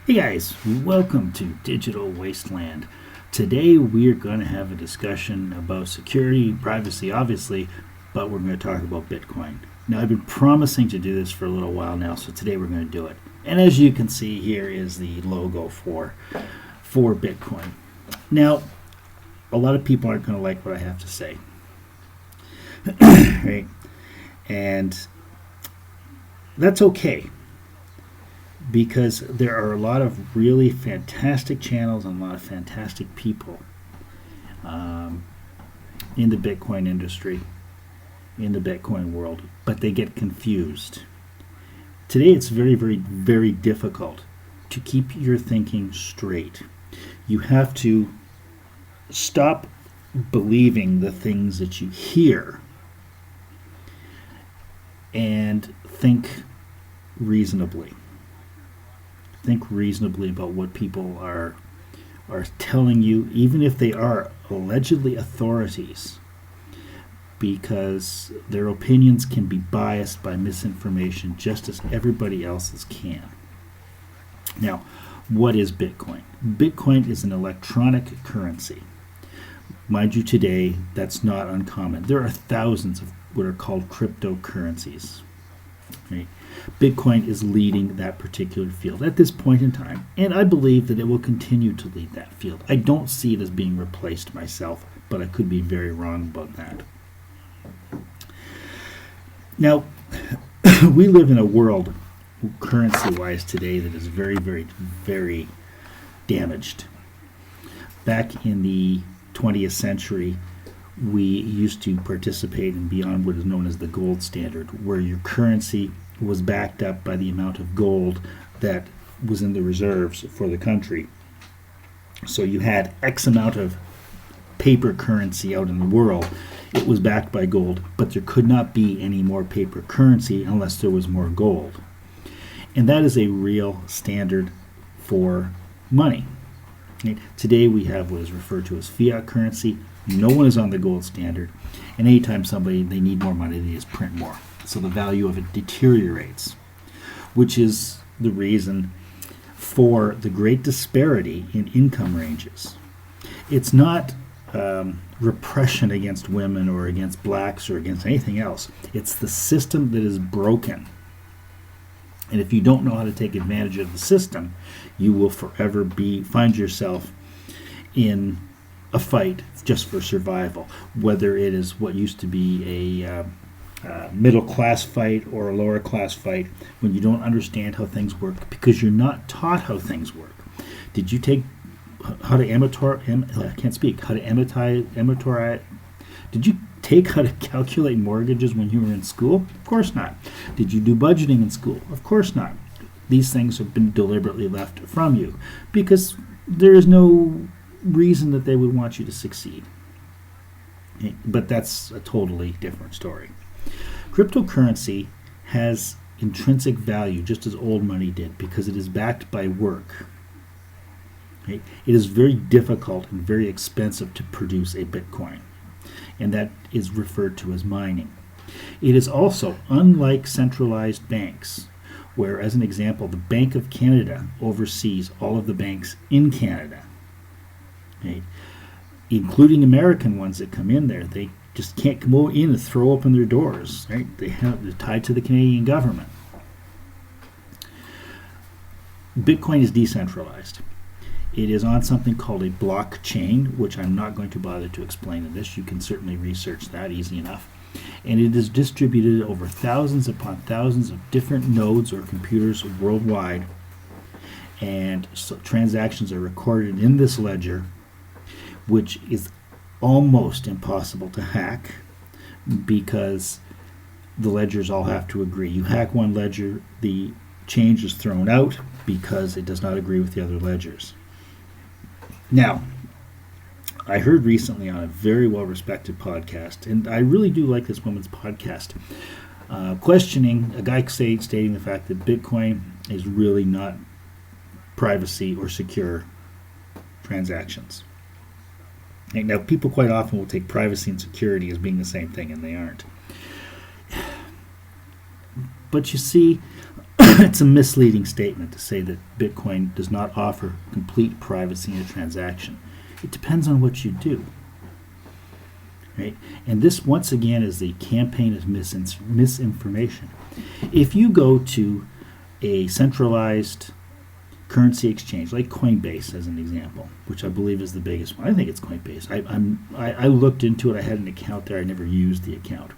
Hey guys, welcome to Digital Wasteland. Today we are going to have a discussion about security, privacy, obviously, but we're going to talk about Bitcoin. Now, I've been promising to do this for a little while now, so today we're going to do it. And as you can see, here is the logo for Bitcoin. Now, a lot of people aren't going to like what I have to say. Right? And that's okay, because there are a lot of really fantastic channels and a lot of fantastic people in the Bitcoin industry, in the Bitcoin world, but they get confused. Today it's very, very, very difficult to keep your thinking straight. You have to stop believing the things that you hear and think reasonably. Think reasonably about what people are telling you, even if they are allegedly authorities, because their opinions can be biased by misinformation just as everybody else's can. Now, what is Bitcoin? Bitcoin is an electronic currency. Mind you, today, that's not uncommon. There are thousands of what are called cryptocurrencies. Right? Bitcoin is leading that particular field at this point in time, and I believe that it will continue to lead that field. I don't see it as being replaced myself, but I could be very wrong about that. Now, we live in a world, currency-wise today, that is very, very, very damaged. Back in the 20th century, we used to participate in beyond what is known as the gold standard, where your currency was backed up by the amount of gold that was in the reserves for the country. So you had X amount of paper currency out in the world. It was backed by gold, but there could not be any more paper currency unless there was more gold. And that is a real standard for money. Today we have what is referred to as fiat currency. No one is on the gold standard, and anytime they need more money, they just print more. So the value of it deteriorates, which is the reason for the great disparity in income ranges. It's not repression against women or against blacks or against anything else. It's the system that is broken. And if you don't know how to take advantage of the system, you will forever find yourself in a fight just for survival, whether it is what used to be a middle class fight or a lower class fight, when you don't understand how things work because you're not taught how things work. Did you take how to Did you take how to calculate mortgages when you were in school? Of course not. Did you do budgeting in school? Of course not. These things have been deliberately left from you because there is no reason that they would want you to succeed. But that's a totally different story. Cryptocurrency has intrinsic value just as old money did because it is backed by work. It is very difficult and very expensive to produce a Bitcoin, and that is referred to as mining. It is also, unlike centralized banks, where, as an example, the Bank of Canada oversees all of the banks in Canada, right? Including American ones that come in there. They just can't come in and throw open their doors, right? They're tied to the Canadian government. Bitcoin is decentralized. It is on something called a blockchain, which I'm not going to bother to explain in this. You can certainly research that easy enough. And it is distributed over thousands upon thousands of different nodes or computers worldwide. And so transactions are recorded in this ledger, which is almost impossible to hack because the ledgers all have to agree. You hack one ledger, the change is thrown out because it does not agree with the other ledgers. Now, I heard recently on a very well-respected podcast, and I really do like this woman's podcast, questioning a guy stating the fact that Bitcoin is really not privacy or secure transactions. Now, people quite often will take privacy and security as being the same thing, and they aren't. But you see, it's a misleading statement to say that Bitcoin does not offer complete privacy in a transaction. It depends on what you do. Right? And this, once again, is the campaign of misinformation. If you go to a centralized currency exchange, like Coinbase as an example, which I believe is the biggest one. I think it's Coinbase. I looked into it. I had an account there. I never used the account.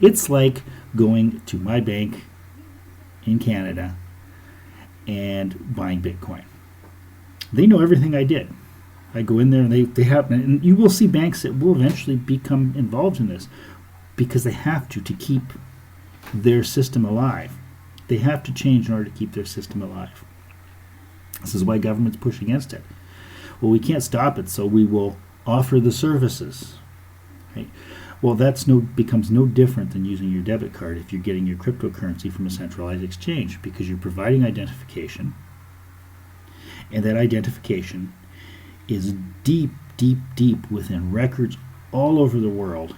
It's like going to my bank in Canada and buying Bitcoin. They know everything I did. I go in there and they have, and you will see banks that will eventually become involved in this because they have to keep their system alive. They have to change in order to keep their system alive. This is why governments push against it. Well, we can't stop it, so we will offer the services. Right? Well, that's becomes no different than using your debit card if you're getting your cryptocurrency from a centralized exchange, because you're providing identification, and that identification is deep, deep, deep within records all over the world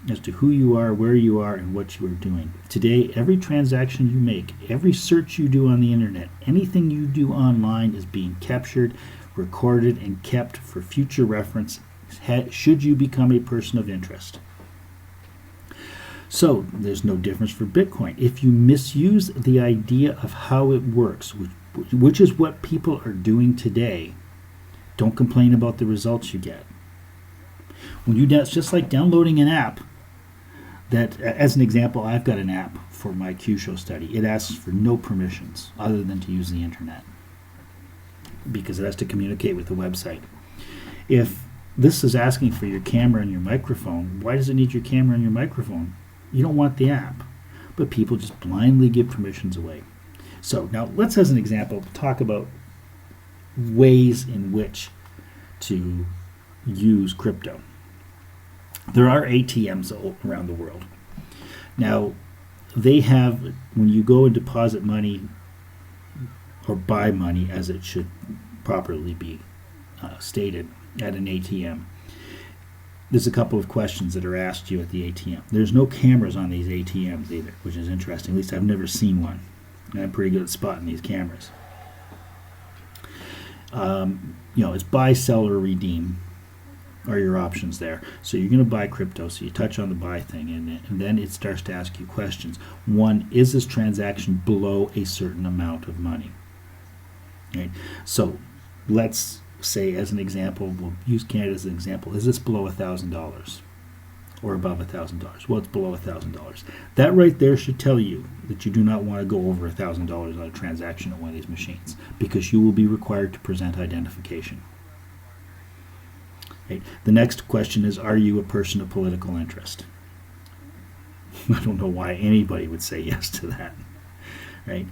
as to who you are, where you are, and what you are doing. Today, every transaction you make, every search you do on the internet, anything you do online is being captured, recorded, and kept for future reference should you become a person of interest. So, there's no difference for Bitcoin. If you misuse the idea of how it works, which is what people are doing today, don't complain about the results you get. It's just like downloading an app. That, as an example, I've got an app for my Q-Show study. It asks for no permissions other than to use the internet because it has to communicate with the website. If this is asking for your camera and your microphone, why does it need your camera and your microphone? You don't want the app, but people just blindly give permissions away. So now let's, as an example, talk about ways in which to use crypto. There are ATMs around the world. Now, they have, when you go and deposit money or buy money, as it should properly be stated at an ATM, there's a couple of questions that are asked you at the ATM. There's no cameras on these ATMs either, which is interesting. At least I've never seen one. And I'm pretty good at spotting these cameras. It's buy, sell, or redeem are your options there. So you're going to buy crypto, so you touch on the buy thing, and then it starts to ask you questions. One, is this transaction below a certain amount of money? Right? So let's say, as an example, we'll use Canada as an example, is this below $1,000 or above $1,000? Well, it's below $1,000. That right there should tell you that you do not want to go over $1,000 on a transaction at one of these machines, because you will be required to present identification. Right. The next question is, are you a person of political interest? I don't know why anybody would say yes to that. Right?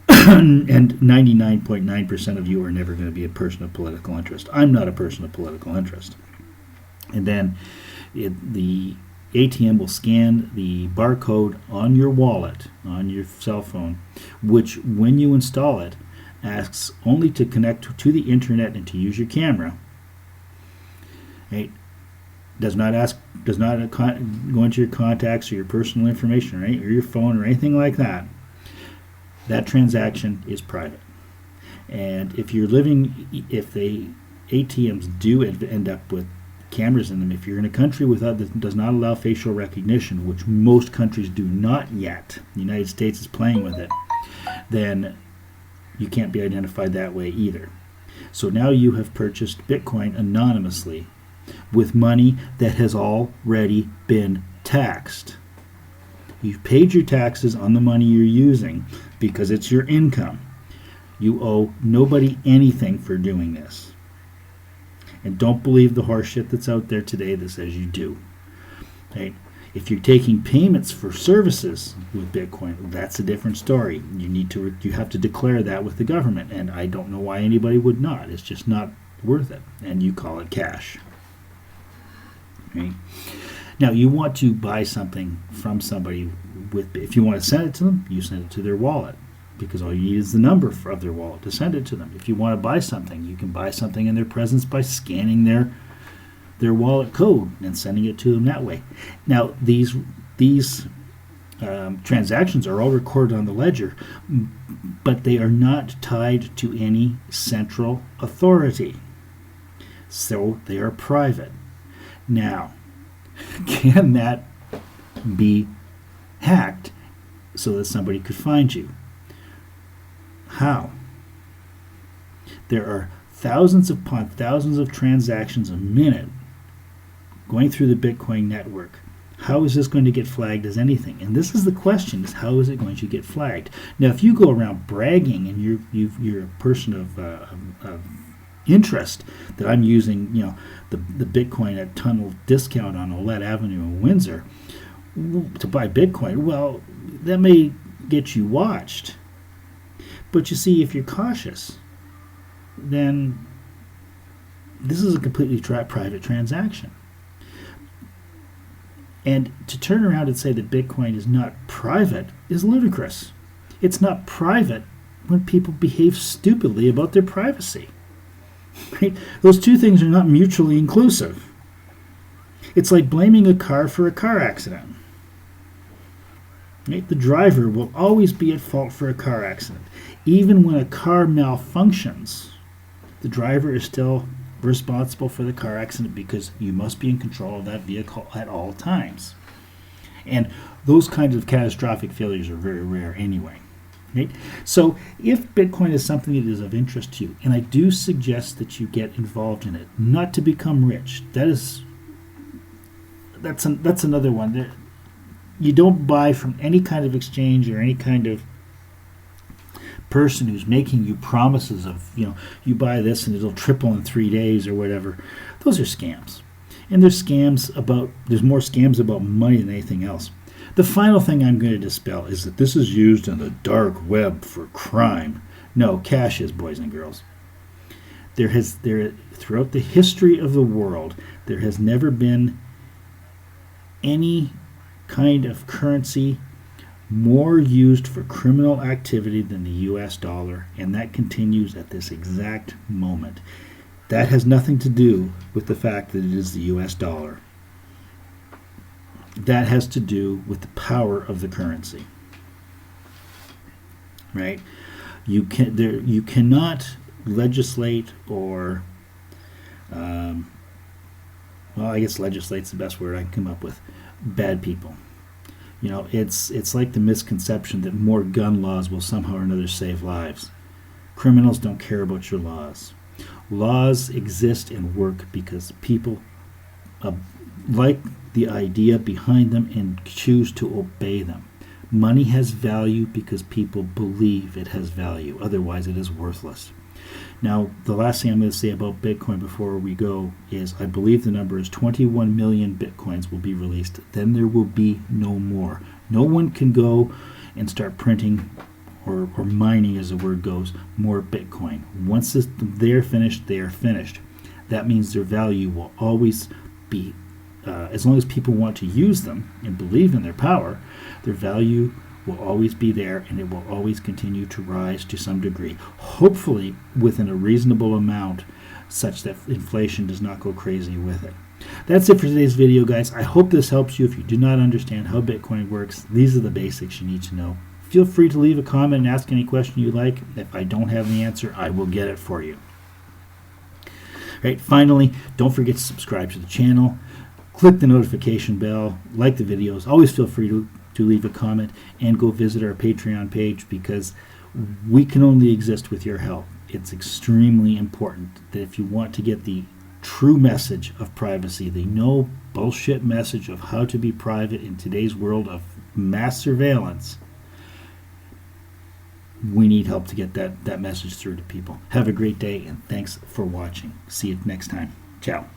And 99.9% of you are never going to be a person of political interest. I'm not a person of political interest. And then the ATM will scan the barcode on your wallet, on your cell phone, which, when you install it, asks only to connect to the internet and to use your camera. Right? Does not go into your contacts or your personal information, right, or your phone or anything like that. That transaction is private. And if the ATMs do end up with cameras in them, if you're in a country that does not allow facial recognition, which most countries do not yet, the United States is playing with it, then you can't be identified that way either. So now you have purchased Bitcoin anonymously with money that has already been taxed. You've paid your taxes on the money you're using because it's your income. You owe nobody anything for doing this. And don't believe the horseshit that's out there today that says you do. Okay? If you're taking payments for services with Bitcoin, that's a different story. You have to declare that with the government, and I don't know why anybody would not. It's just not worth it, and you call it cash. Okay? Now, you want to buy something from somebody if you want to send it to them, you send it to their wallet, because all you need is the number of their wallet to send it to them. If you want to buy something, you can buy something in their presence by scanning their wallet code and sending it to them that way. Now, these transactions are all recorded on the ledger, but they are not tied to any central authority. So they are private. Now, can that be hacked so that somebody could find you? How? There are thousands upon thousands of transactions a minute going through the Bitcoin network. How is this going to get flagged as anything? And this is the question, is how is it going to get flagged? Now, if you go around bragging and you're a person of interest that I'm using, the Bitcoin at tunnel discount on Olette Avenue in Windsor to buy Bitcoin, well, that may get you watched. But you see, if you're cautious, then this is a completely private transaction. And to turn around and say that Bitcoin is not private is ludicrous. It's not private when people behave stupidly about their privacy. Right? Those two things are not mutually inclusive. It's like blaming a car for a car accident. Right? The driver will always be at fault for a car accident. Even when a car malfunctions, the driver is still responsible for the car accident because you must be in control of that vehicle at all times. And those kinds of catastrophic failures are very rare anyway. Right? So if Bitcoin is something that is of interest to you, and I do suggest that you get involved in it, not to become rich. That's another one. You don't buy from any kind of exchange or any kind of person who's making you promises of, you buy this and it'll triple in 3 days or whatever. Those are scams. And there's more scams about money than anything else. The final thing I'm going to dispel is that this is used in the dark web for crime. No, cash is, boys and girls. Throughout the history of the world, there has never been any kind of currency more used for criminal activity than the US dollar, and that continues at this exact moment. That has nothing to do with the fact that it is the US dollar. That has to do with the power of the currency. Right? You cannot legislate or I guess legislate's the best word I can come up with. Bad people. It's like the misconception that more gun laws will somehow or another save lives. Criminals don't care about your laws. Laws exist and work because people like the idea behind them and choose to obey them. Money has value because people believe it has value. Otherwise, it is worthless. Now, the last thing I'm going to say about Bitcoin before we go is I believe the number is 21 million Bitcoins will be released. Then there will be no more. No one can go and start printing or mining, as the word goes, more Bitcoin. Once they're finished, they are finished. That means their value will always be, as long as people want to use them and believe in their power, their value will always be there, and it will always continue to rise to some degree, hopefully within a reasonable amount such that inflation does not go crazy with it. That's it for today's video, guys. I hope this helps you. If you do not understand how Bitcoin works, these are the basics you need to know. Feel free to leave a comment and ask any question you like. If I don't have the answer, I will get it for you. Right, finally, don't forget to subscribe to the channel, click the notification bell, like the videos. Always feel free to leave a comment and go visit our Patreon page because we can only exist with your help. It's extremely important that if you want to get the true message of privacy, the no bullshit message of how to be private in today's world of mass surveillance, we need help to get that message through to people. Have a great day and thanks for watching. See you next time. Ciao.